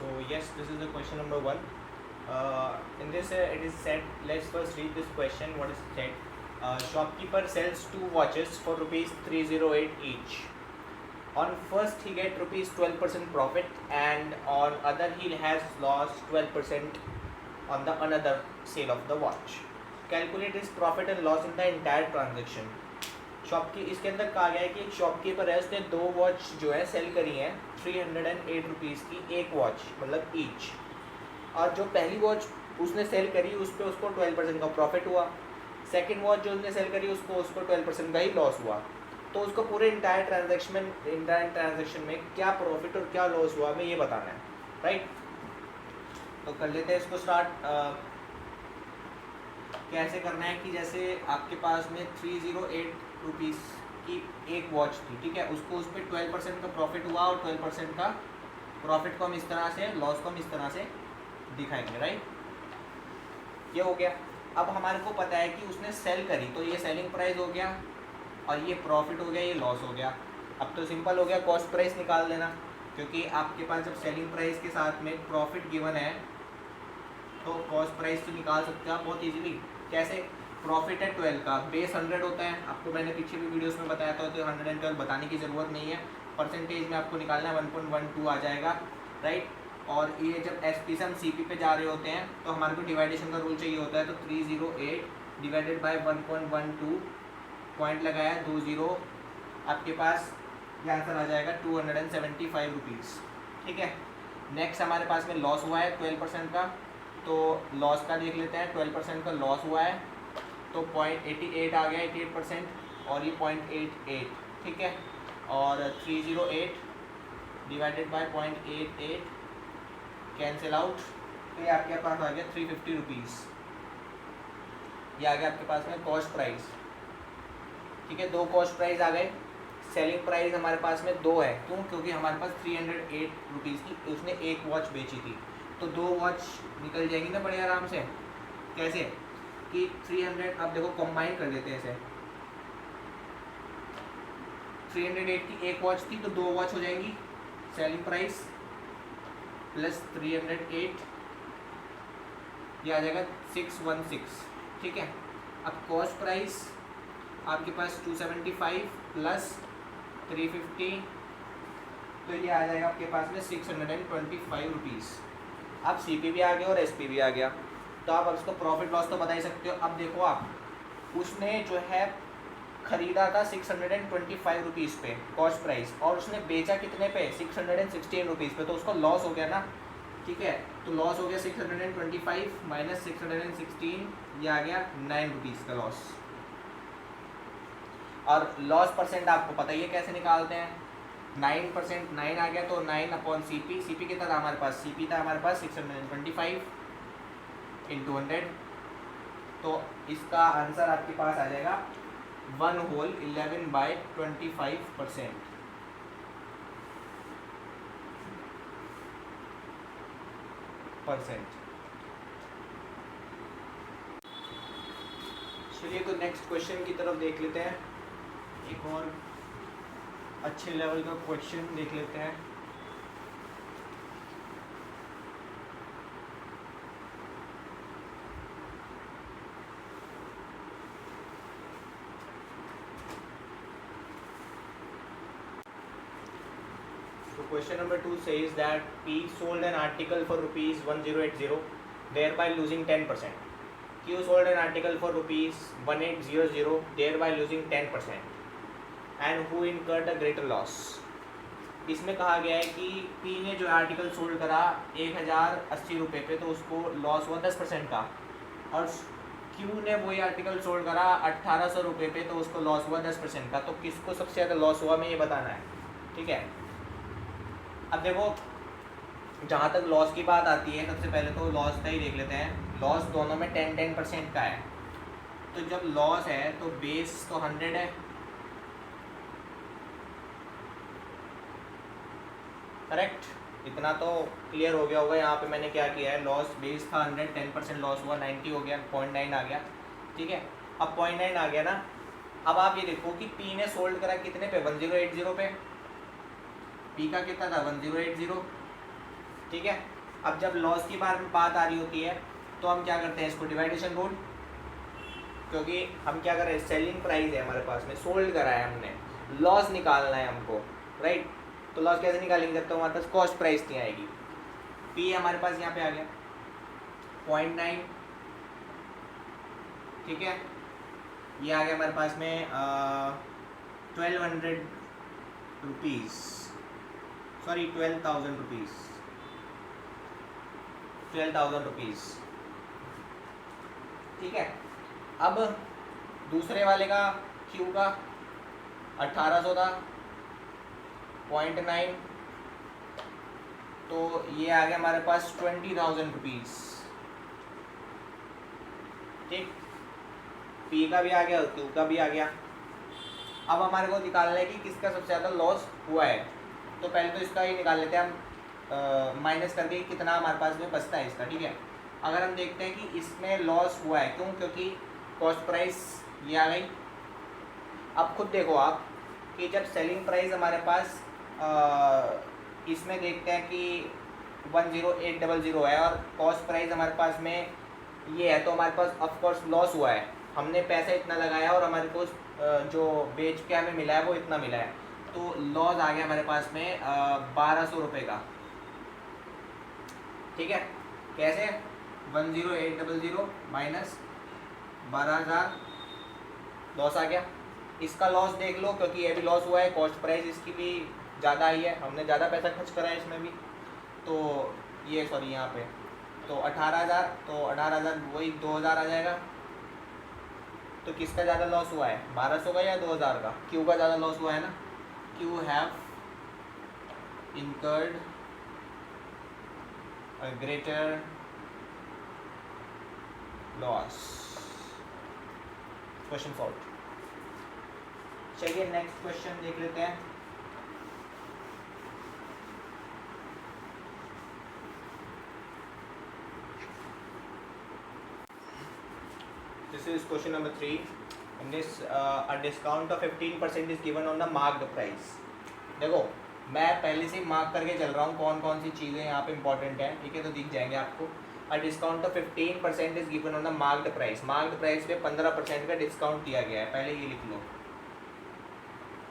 So yes, this is the question number one. In this, it is said. Let's first read this question. What is said? Shopkeeper sells two watches for rupees 308 each. On first he get rupees 12% profit, and on other he has lost 12% on the another sale of the watch. Calculate his profit and loss in the entire transaction. इसके अंदर कहा गया है कि एक shopkeeper है, उसने दो वॉच जो है सेल करी हैं 308 रुपीज़ की एक वॉच, मतलब ईच। और जो पहली वॉच उसने सेल करी उस पर उसको 12% का प्रॉफिट हुआ, सेकंड वॉच जो उसने सेल करी उसको 12% का ही लॉस हुआ। तो उसको पूरे इंटायर ट्रांजेक्शन में क्या प्रॉफिट और क्या लॉस हुआ हमें ये बताना है, राइट। तो कर लेते हैं इसको स्टार्ट। कैसे करना है कि जैसे आपके पास में 308 रुपीज़ की एक वॉच थी, ठीक है, उसको उस पर 12% का प्रॉफिट हुआ और 12% का प्रॉफिट को हम इस तरह से, लॉस को हम इस तरह से दिखाएंगे, राइट। ये हो गया। अब हमारे को पता है कि उसने सेल करी, तो ये सेलिंग प्राइस हो गया और ये प्रॉफिट हो गया, ये लॉस हो गया। अब तो सिंपल हो गया, कॉस्ट प्राइस निकाल देना, क्योंकि आपके पास जब सेलिंग प्राइस के साथ में प्रॉफिट गिवन है तो कॉस्ट प्राइस तो निकाल सकते हो आप बहुत इजीली। कैसे? प्रॉफिट है 12 का, बेस 100 होता है, आपको मैंने पीछे भी वीडियोस में बताया था, तो 112 बताने की ज़रूरत नहीं है। परसेंटेज में आपको निकालना है 1.12 आ जाएगा, राइट। और ये जब एसपी से हम सीपी पे जा रहे होते हैं तो हमारे को डिवाइडेशन का रूल चाहिए होता है, तो 308 डिवाइडेड बाई 1.12 पॉइंट लगाया 20, आपके पास ये आंसर आ जाएगा 275 रुपीज़, ठीक है। नेक्स्ट हमारे पास में लॉस हुआ है 12% का, तो लॉस का देख लेते हैं। 12% का लॉस हुआ है तो 0.88 आ गया, 88%, और ये 0.88, ठीक है। और 308 डिवाइडेड बाय 0.88 कैंसिल आउट, तो ये आपके पास आ गया 350 रुपीज़। ये आ गया आपके पास में कॉस्ट प्राइस, ठीक है। दो कॉस्ट प्राइस आ गए। सेलिंग प्राइस हमारे पास में दो है, क्यों? क्योंकि हमारे पास 308 रुपीज़ की उसने एक वॉच बेची थी, तो दो वॉच निकल जाएंगी ना बड़े आराम से। कैसे कि 300, अब देखो कंबाइन कर लेते हैं इसे। 308 की एक वॉच थी तो दो वॉच हो जाएंगी, सेलिंग प्राइस प्लस 308, ये आ जाएगा 616, ठीक है। अब कॉस्ट प्राइस आपके पास 275 प्लस 350, तो ये आ जाएगा आपके पास में 625 रुपीज़। अब सीपी भी आ गया और एसपी भी आ गया, तो आप अब इसको प्रॉफिट लॉस तो बता ही सकते हो। अब देखो आप, उसने जो है ख़रीदा था 625 रुपीज़ पे कॉस्ट प्राइस, और उसने बेचा कितने पे? 616 रुपीज़ पे, तो उसको लॉस हो गया ना, ठीक है। तो लॉस हो गया 625 माइनस 616, ये आ गया 9 रुपीज़ का लॉस। और लॉस परसेंट आपको पता ही है कैसे निकालते हैं, 9%, 9 आ गया तो 9 अपॉन सीपी। सीपी कितना था हमारे पास? सीपी था हमारे पास 625 इंटू 100, तो इसका आंसर आपके पास आ जाएगा 1/11/25%। चलिए तो नेक्स्ट क्वेश्चन की तरफ देख लेते हैं, एक और अच्छे लेवल का क्वेश्चन देख लेते हैं। So question number 2 says that P sold an article for rupees 1080, thereby losing 10%. Q sold an article for rupees 1800, thereby losing 10%. And who incurred a greater loss? इसमें कहा गया है कि P ने जो आर्टिकल सोल्ड करा 1080 रुपये पे, तो उसको लॉस हुआ 10% का, और Q ने वही आर्टिकल सोल्ड करा 1800 रुपये पे, तो उसको लॉस हुआ 10% का। तो किसको सबसे ज़्यादा लॉस हुआ हमें ये बताना है, ठीक है। अब देखो, जहाँ तक लॉस की बात आती है, सबसे पहले तो लॉस का ही देख लेते हैं। लॉस दोनों में 10% का है, तो जब लॉस है तो बेस तो 100 है, करेक्ट। इतना तो क्लियर हो गया होगा। यहाँ पे मैंने क्या किया है, लॉस बेस था 100, 10% लॉस हुआ, 90 हो गया, 0.9 आ गया, ठीक है। अब 0.9 आ गया ना। अब आप ये देखो कि P ने सोल्ड करा कितने पे? 1080 पे। P का कितना था? 1080, ठीक है। अब जब लॉस की बात आ रही होती है तो हम क्या करते हैं, इसको डिवाइडेशन रूल, क्योंकि हम क्या कर रहे हैं, सेलिंग प्राइस है हमारे पास में, सोल्ड करा है हमने, लॉस निकालना है हमको, राइट। तो लॉस कैसे निकालेंगे, जब तो हमारे पास कॉस्ट प्राइस नहीं आएगी। पी हमारे पास यहाँ पे आ गया 0.9, ठीक है। ये आ गया हमारे पास में 1200 रुपीज़, सॉरी 12,000 रुपीज़, 12,000 रुपीज़, ठीक है। अब दूसरे वाले का क्यू का 1800 था, 0.9, तो ये आ गया हमारे पास 20,000 रुपीज़, ठीक। पी का भी आ गया और क्यू का भी आ गया। अब हमारे को निकालना है कि किसका सबसे ज़्यादा लॉस हुआ है। तो पहले तो इसका ही निकाल लेते हैं हम, माइनस करके कितना हमारे पास में बचता है इसका, ठीक है। अगर हम देखते हैं कि इसमें लॉस हुआ है, क्यों, क्योंकि कॉस्ट प्राइस ये आ गई। अब खुद देखो आप कि जब सेलिंग प्राइस हमारे पास इसमें देखते हैं कि 10800 है और कॉस्ट प्राइस हमारे पास में ये है, तो हमारे पास ऑफकोर्स लॉस हुआ है। हमने पैसा इतना लगाया और हमारे को जो बेच के हमें मिला है वो इतना मिला है, तो लॉस आ गया हमारे पास में 1200 रुपये का, ठीक है। कैसे, 10800 माइनस 12,000 लॉस आ गया। इसका लॉस देख लो, क्योंकि ये भी लॉस हुआ है, कॉस्ट प्राइस इसकी भी ज़्यादा आई है, हमने ज़्यादा पैसा खर्च करा है इसमें भी। तो ये सॉरी यहाँ पे तो 18,000, तो 18,000 वही 2,000 आ जाएगा। तो किसका ज़्यादा लॉस हुआ है, 1200 का या 2,000 का? क्यू का ज़्यादा लॉस हुआ है ना। Q have incurred a greater loss। Question solve. चलिए नेक्स्ट क्वेश्चन देख लेते हैं। This is question number 3. In this, a discount of 15% is given on the marked price. देखो मैं पहले से मार्क करके चल रहा हूँ कौन कौन सी चीज़ें यहाँ पे इंपॉर्टेंट है, ठीक है, तो दिख जाएंगे आपको। अ discount of 15% is given on the marked price. Marked price पे 15% का डिस्काउंट दिया गया है, पहले ये लिख लो,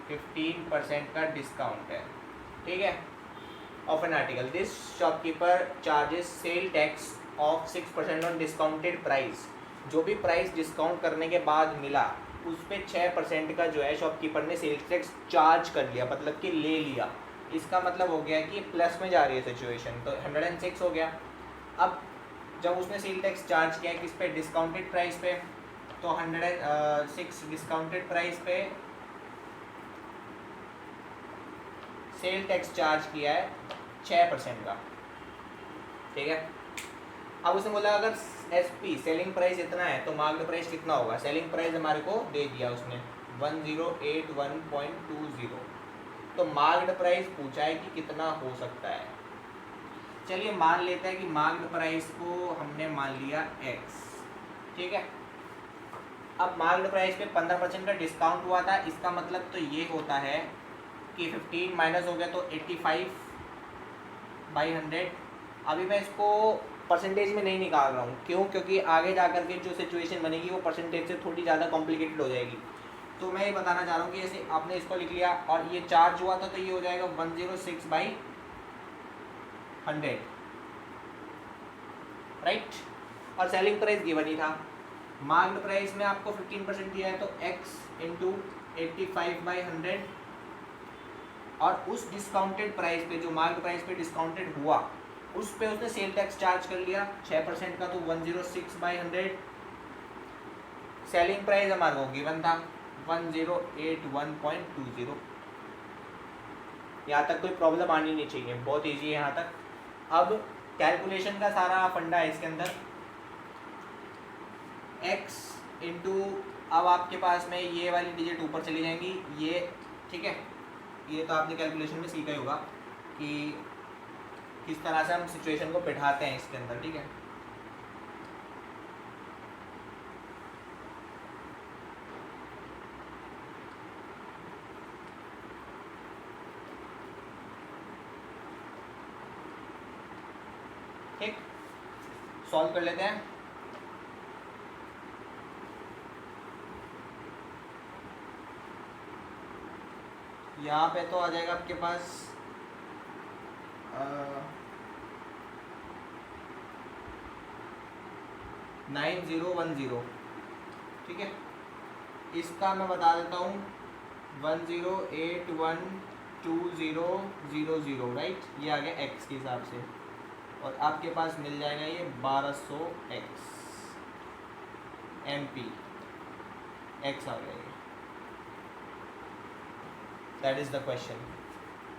15% का डिस्काउंट है, ठीक है, of an article. This shopkeeper charges sale tax of 6% on discounted price. जो भी प्राइस डिस्काउंट करने के बाद मिला उस पर 6% का जो है शॉपकीपर ने सेल्स टैक्स चार्ज कर लिया, मतलब कि ले लिया। इसका मतलब हो गया कि प्लस में जा रही है सिचुएशन, तो 106 हो गया। अब जब उसने सेल टैक्स चार्ज किया किस पे, डिस्काउंटेड प्राइस पे, तो 106 डिस्काउंटेड प्राइस पे सेल टैक्स चार्ज किया है 6% का, ठीक है। अब उसने बोला अगर एसपी सेलिंग प्राइस इतना है तो मार्क्ड प्राइस कितना होगा। सेलिंग प्राइस हमारे को दे दिया उसने 1081.20, तो मार्क्ड प्राइस पूछा है कि कितना हो सकता है। चलिए मान लेते हैं कि मार्क्ड प्राइस को हमने मान लिया x, ठीक है। अब मार्क्ड प्राइस पे 15% का डिस्काउंट हुआ था, इसका मतलब तो ये होता है कि 15 माइनस हो गया तो 85/100। अभी मैं इसको परसेंटेज में नहीं निकाल रहा हूँ, क्यों, क्योंकि आगे जा कर के जो सिचुएशन बनेगी वो परसेंटेज से थोड़ी ज़्यादा कॉम्प्लिकेटेड हो जाएगी। तो मैं ये बताना चाह रहा हूँ कि जैसे आपने इसको लिख लिया और ये चार्ज हुआ था तो ये हो जाएगा 106/100, राइट। और सेलिंग प्राइस गिवन ही था। मार्क्ड प्राइस में आपको 15% दिया है तो x इंटू 85/100, और उस डिस्काउंटेड प्राइस पे जो मार्क्ड प्राइस पे डिस्काउंटेड हुआ उस पे उसने सेल टैक्स चार्ज कर लिया 6% का, तो 106/100। सेलिंग प्राइस हमारे को गिवन था 1081.20। यहाँ तक कोई प्रॉब्लम आनी नहीं चाहिए, बहुत इजी है यहाँ तक। अब कैलकुलेशन का सारा फंडा है इसके अंदर। x इंटू, अब आपके पास में ये वाली डिजिट ऊपर चली जाएंगी, ये, ठीक है। ये तो आपने कैलकुलेशन में सीखा ही होगा कि किस तरह से हम सिचुएशन को बिठाते हैं इसके अंदर, ठीक है। ठीक, सॉल्व कर लेते हैं। यहाँ पे तो आ जाएगा आपके पास 9010, ठीक है। इसका मैं बता देता हूँ 10812000, राइट, ये आ गया एक्स के हिसाब से, और आपके पास मिल जाएगा ये 1200 एक्स MP एक्स आ गया ये। That is the question.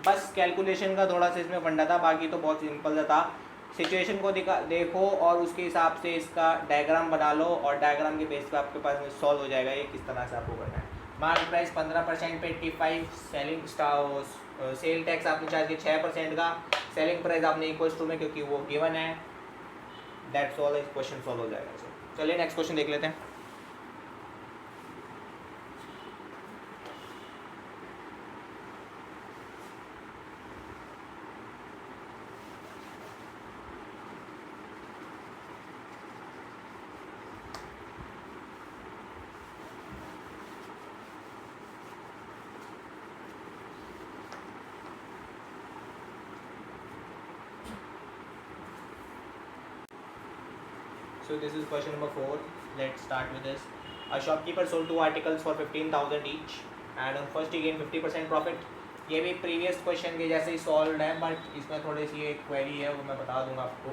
बस कैलकुलेशन का थोड़ा सा इसमें फंडा था, बाकी तो बहुत सिंपल सा था। सिचुएशन को देखो और उसके हिसाब से इसका डायग्राम बना लो, और डायग्राम के बेस पे आपके पास में सॉल्व हो जाएगा ये किस तरह से आपको करना है। मार्केट प्राइस 15% पे 85, सेलिंग सेल टैक्स आपने चार्ज किया 6% का, सेलिंग प्राइस आपने इक्वल्स टू में, क्योंकि वो गिवन है। दैट्स ऑल, इस क्वेश्चन सॉल्व हो जाएगा। चलिए नेक्स्ट क्वेश्चन देख लेते हैं। So this is question number 4. Let's start with this. A shopkeeper sold 2 articles for 15,000 each, and on first he gained 50% profit. ये भी प्रीवियस क्वेश्चन के जैसे ही सॉल्व है, बट इसमें थोड़ी सी एक क्वेरी है, वो मैं बता दूंगा आपको।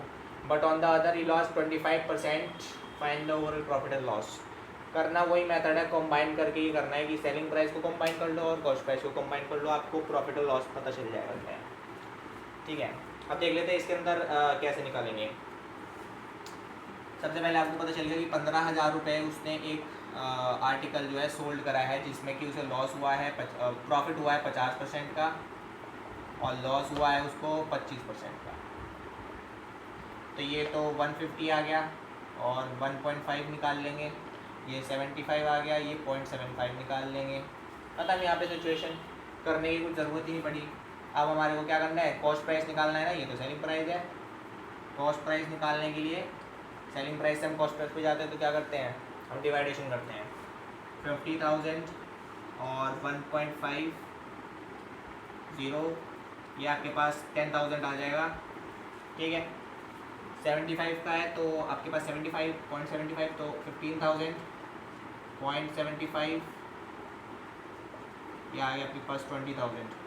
But on the other he loss 25%, find the overall profit and loss. करना वही मेथड है, कंबाइन करके ये करना है कि सेलिंग प्राइस को कंबाइन कर लो और कॉस्ट प्राइस को कंबाइन कर लो, आपको प्रॉफिट और लॉस पता चल जाएगा क्या है, ठीक है। अब देख लेते हैं इसके अंदर कैसे निकालेंगे। सबसे पहले आपको पता चल गया कि 15,000 रुपये उसने एक आर्टिकल जो है सोल्ड करा है, जिसमें कि उसे लॉस हुआ है, प्रॉफिट हुआ है 50% का, और लॉस हुआ है उसको 25% का। तो ये तो 150 आ गया, और 1.5 निकाल लेंगे, ये 75 आ गया, ये 0.75 निकाल लेंगे। खत्म। यहाँ पे सिचुएशन करने की कुछ ज़रूरत ही नहीं पड़ी। अब हमारे को क्या करना है, कॉस्ट प्राइस निकालना है ना, ये तो सेलिंग प्राइस है। कॉस्ट प्राइस निकालने के लिए सेलिंग प्राइस से हम कॉस्ट प्राइस पे जाते हैं तो क्या करते हैं, हम डिवाइडेशन करते हैं। 50,000 और 1.50, ये आपके पास 10,000 आ जाएगा, ठीक है। 75 का है तो आपके पास 75.75, तो 15,000.75, ये आ गया आपके पास 20,000।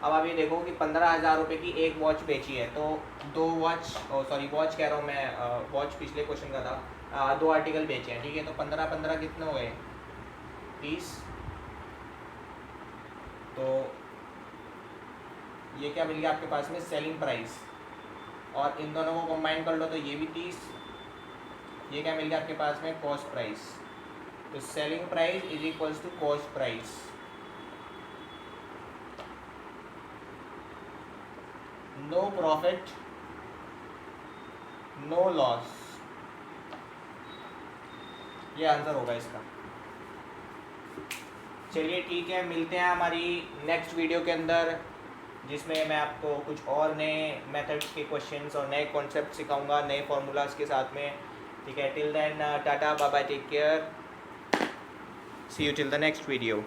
अब आप ये देखो कि 15,000 रुपये की एक वॉच बेची है, तो वॉच कह रहा हूँ मैं, वॉच पिछले क्वेश्चन का था, 2 आर्टिकल बेचे हैं, ठीक है। तो 15 कितने हो गए, 30। तो ये क्या मिल गया आपके पास में, सेलिंग प्राइस, और इन दोनों को कंबाइन कर लो तो ये भी 30। ये क्या मिल गया आपके पास में, कॉस्ट प्राइस। तो selling price is equals to cost price. No profit no loss, ये आंसर होगा इसका। चलिए ठीक है, मिलते हैं हमारी नेक्स्ट वीडियो के अंदर, जिसमें मैं आपको कुछ और नए मेथड्स के क्वेश्चंस और नए कॉन्सेप्ट सिखाऊंगा, नए फॉर्मूलाज के साथ में, ठीक है। Till then tata, bye bye, take care, see you till the next video.